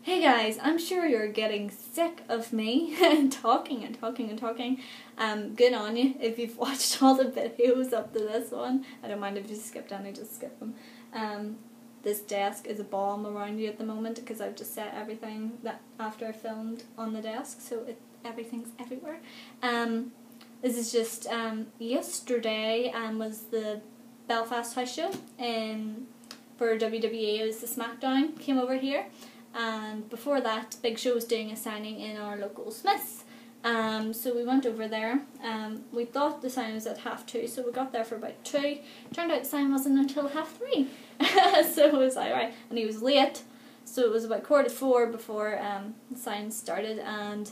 Hey guys, I'm sure you're getting sick of me talking and talking and talking. Good on you if you've watched all the videos up to this one. I don't mind if you skipped any, just skip them. This desk is a bomb around you at the moment because I've just set everything that after I filmed on the desk, so everything's everywhere. This is just yesterday was the Belfast house show for WWE. It was the SmackDown came over here. And before that, Big Show was doing a signing in our local Smiths. So we went over there. We thought the sign was at 2:30, so we got there for about 2. Turned out the sign wasn't until 3:30. So it was like, right, and he was late. So it was about 3:45 before the sign started, and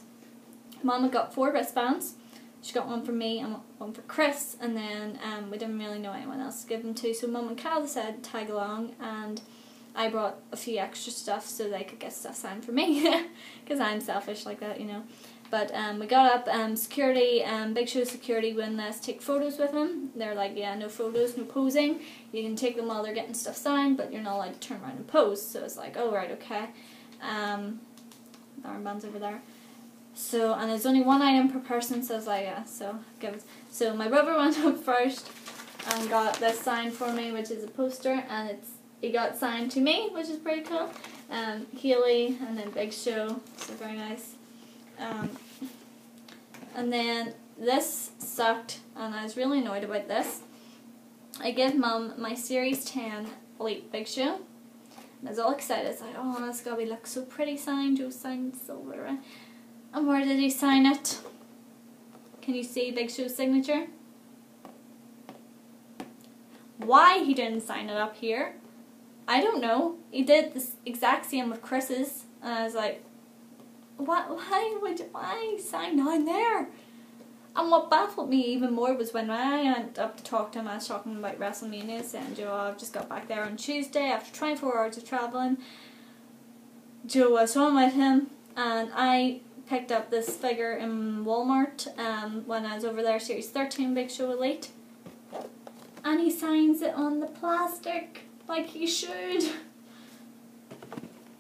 Mama got 4 wristbands. She got one for me and one for Chris, and then we didn't really know anyone else to give them to, so Mum and Cal decided to tag along, and I brought a few extra stuff so they could get stuff signed for me, because I'm selfish like that, you know. But we got up, security, Big Show security wouldn't let us take photos with him. They're like, yeah, no photos, no posing. You can take them while they're getting stuff signed, but you're not allowed to turn around and pose. So it's like, oh right, okay. The armband's over there. So, and there's only one item per person, so it's like, yeah, so give it. So my brother went up first and got this signed for me, which is a poster, and it got signed to me, which is pretty cool. Healy and then Big Show, so very nice. And then this sucked, and I was really annoyed about this. I gave Mum my Series 10 Elite Big Show, and I was all excited. It's like, oh, this gotta be look so pretty signed. Joe signed silver, right? And where did he sign it? Can you see Big Show's signature? Why he didn't sign it up here, I don't know. He did this exact same with Chris's, and I was like, why sign down there? And what baffled me even more was when I went up to talk to him, I was talking about WrestleMania, saying, Joe, I've just got back there on Tuesday after 24 hours of travelling. Joe was home with him, and I picked up this figure in Walmart when I was over there, Series 13 Big Show Elite. And he signs it on the plastic, like he should.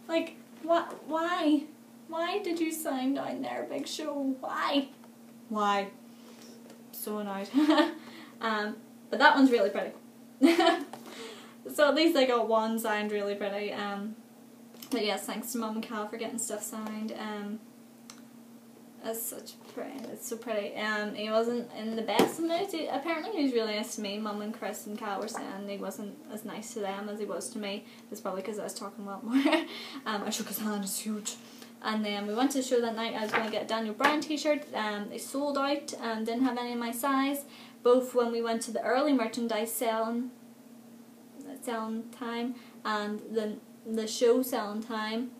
Like, what? Why? Why did you sign down there, Big Show? Why? Why? So annoyed. But that one's really pretty. So at least I got one signed really pretty. But yes, thanks to Mum and Cal for getting stuff signed. It's so pretty. He wasn't in the best of moods. Apparently he was really nice to me. Mum and Chris and Cal were saying he wasn't as nice to them as he was to me. It's probably because I was talking a lot more. I shook his hand, it's huge. And then we went to the show that night. I was going to get a Daniel Bryan t-shirt. They sold out and didn't have any of my size. Both when we went to the early merchandise selling time and the show selling time.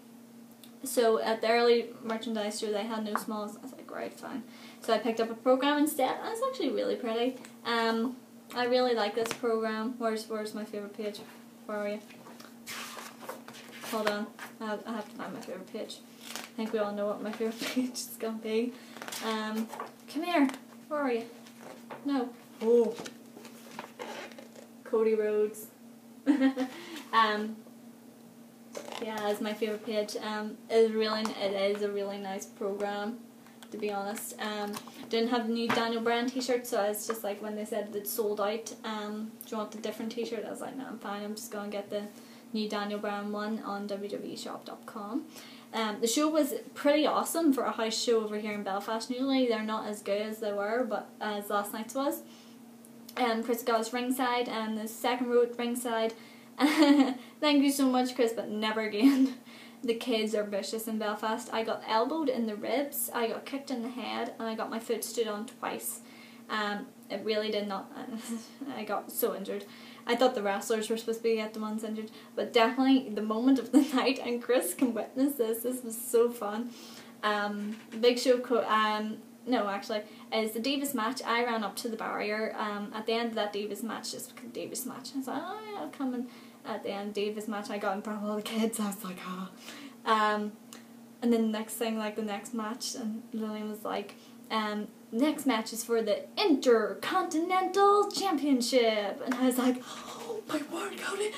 So at the early merchandise show they had no smalls. I was like, right, fine. So I picked up a program instead, and it's actually really pretty. I really like this program. Where's my favourite page? Where are you? Hold on, I have to find my favourite page. I think we all know what my favourite page is gonna be. Come here. Where are you? No. Oh. Cody Rhodes. Yeah, that's my favourite page. It is a really nice program, to be honest. Didn't have the new Daniel Bryan t-shirt, so I was just like, when they said it sold out, do you want a different t-shirt? I was like, no, I'm fine, I'm just going to get the new Daniel Bryan one on www.shop.com. The show was pretty awesome for a house show over here in Belfast. Usually they're not as good as they were, but as last night's was. Chris got us ringside, and the second row at ringside. Thank you so much, Chris, but never again. The kids are vicious in Belfast. I got elbowed in the ribs, I got kicked in the head, and I got my foot stood on twice. It really did not. I got so injured. I thought the wrestlers were supposed to be the ones injured, but definitely the moment of the night, and Chris can witness this. This was so fun. Big Show. No, actually, it's the Divas match. I ran up to the barrier at the end of that Divas match, just because Divas match. I was like, oh yeah, I'll come in at the end Divas match. I got in front of all the kids. I was like, ah. And then the next thing, like the next match, and Lillian was like, next match is for the Intercontinental Championship. And I was like, oh my word, Cody,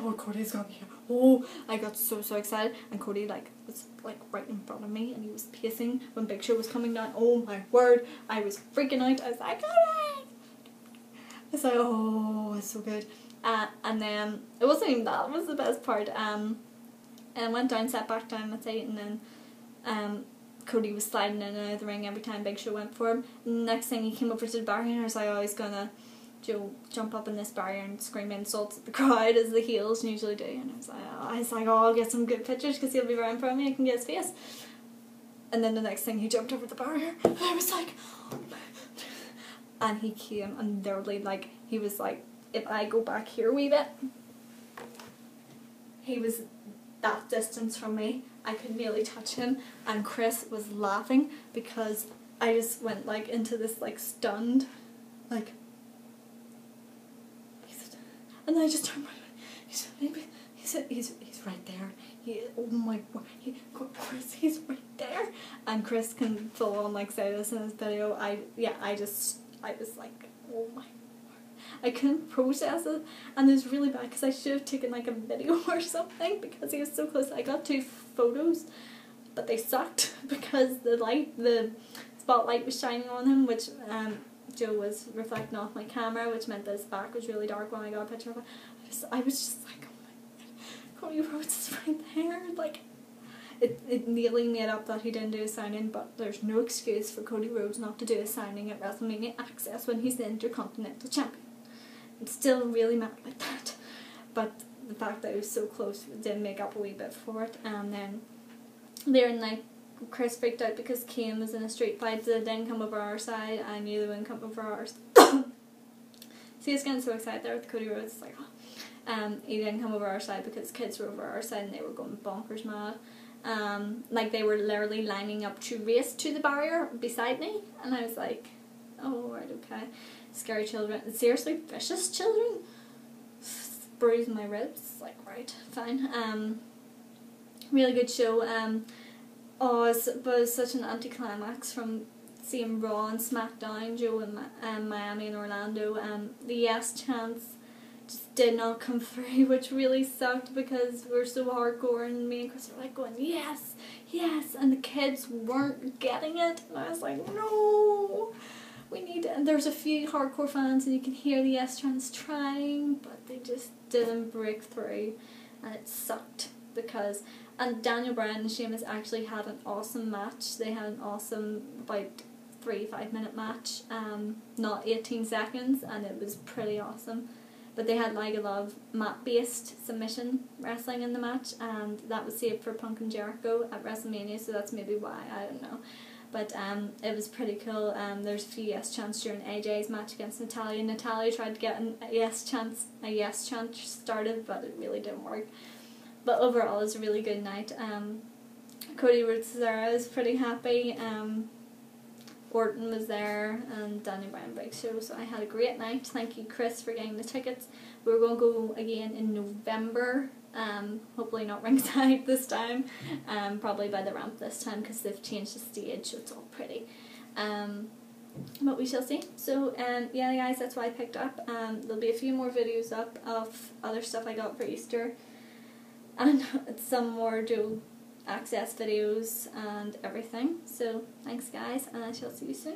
oh, Cody's gonna be here. oh, I got so excited, and Cody like was like right in front of me, and he was pacing when Big Show was coming down. Oh my word, I was freaking out. I was like, Cody! I was like, oh, it's so good. And then it wasn't even that. It was the best part. And I went down, sat back down with it, and then Cody was sliding in and out of the ring every time Big Show went for him. And the next thing he came over to the barrier, and I was like, oh, he's gonna jump up in this barrier and scream insults at the crowd as the heels usually do. And I was like, oh, I'll get some good pictures because he'll be right in front of me. I can get his face. And then the next thing he jumped over the barrier, and I was like, oh my. And he came, and literally, like, he was like, if I go back here a wee bit, he was that distance from me. I could nearly touch him, and Chris was laughing because I just went like into this like stunned, like, and then I just turned around. He said he's right there. Oh my god, Chris, he's right there. And Chris can full on like say this in his video. I was like, oh my. I couldn't process it, and it was really bad because I should have taken like a video or something because he was so close. I got 2 photos, but they sucked because the spotlight was shining on him, which Joe was reflecting off my camera, which meant that his back was really dark when I got a picture of it. I was just like, oh my god, Cody Rhodes is right there. Like, it nearly made up that he didn't do a signing, but there's no excuse for Cody Rhodes not to do a signing at WrestleMania Access when he's the Intercontinental Champion. I'm still really mad like that, but the fact that it was so close did make up a wee bit for it. And then later in the night, Chris freaked out because Kane was in a street fight, so they didn't come over our side. I knew they wouldn't come over ours. So he was getting so excited there with Cody Rhodes. It's like, oh. He didn't come over our side because kids were over our side and they were going bonkers mad. Like they were literally lining up to race to the barrier beside me, and I was like, oh right, okay. Scary children, seriously, vicious children, bruised my ribs, like right, fine. Really good show. It was such an anticlimax from seeing Raw and SmackDown, Joe in Miami and Orlando. The yes chants just did not come through, which really sucked because we're so hardcore, and me and Chris were like going yes, yes, and the kids weren't getting it, and I was like, no. We need it. And there's a few hardcore fans and you can hear the yes chants trying, but they just didn't break through, and it sucked because, and Daniel Bryan and Sheamus actually had an awesome match. They had an awesome about 3-5 minute match, not 18 seconds, and it was pretty awesome. But they had like a lot of mat based submission wrestling in the match, and that was saved for Punk and Jericho at WrestleMania, so that's maybe why, I don't know. But it was pretty cool. There's a few yes chants during AJ's match against Natalia. Natalia tried to get a yes chant started, but it really didn't work. But overall, it was a really good night. Cody Rhodes there, I was pretty happy. Orton was there, and Daniel Bryan Big Show. So I had a great night. Thank you, Chris, for getting the tickets. We're going to go again in November. Hopefully not ringside this time, probably by the ramp this time because they've changed the stage, so it's all pretty. But we shall see. So yeah guys, that's what I picked up. There'll be a few more videos up of other stuff I got for Easter, and some more dual access videos and everything. So thanks guys, and I shall see you soon.